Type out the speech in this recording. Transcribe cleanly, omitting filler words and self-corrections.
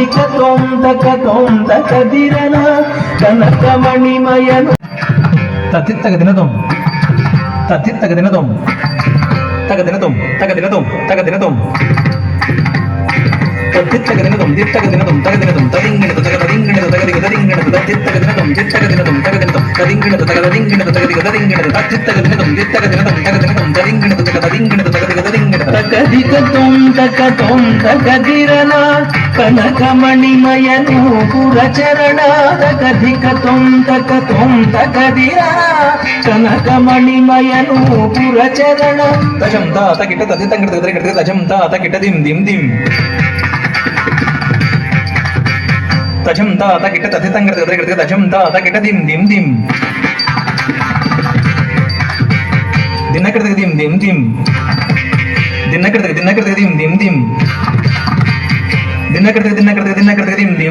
తకధిక తోం తకదిరన కనకమణిమయను తతిత్తగదినదం తతిత్తగదినదం తగదినదం తగదినదం తగదినదం తతిత్తగదినదం దిత్తగదినదం తగదినదం తరింగిణత తగదరింగిణత తగదిగదరింగిణత తతిత్తగదినదం దిత్తగదినదం తగదినదం తరింగిణత తగదరింగిణత తగదిగదరింగిణత తతిత్తగదినదం దిత్తగదినదం తగదినదం తరింగిణత తగదరింగిణత తగదిగదరింగిణత తకధిక తోం తకదిరన కనకమణిమయను పురచరణ తకధిక తోం తకదిరన కనకమణిమయను పురచరణ తజం తాత కిట తతితంగట తగదరింగిణత తజం తాత కిట దిం దిం దిం తజం తాత కిట తతితంగట తగదరింగిణత తజం తాత కిట దిం దిం దిం దిన్నకట దిం దిం దిం దిన్నకట దిం దిం దిం దిన్నకట దిం దిం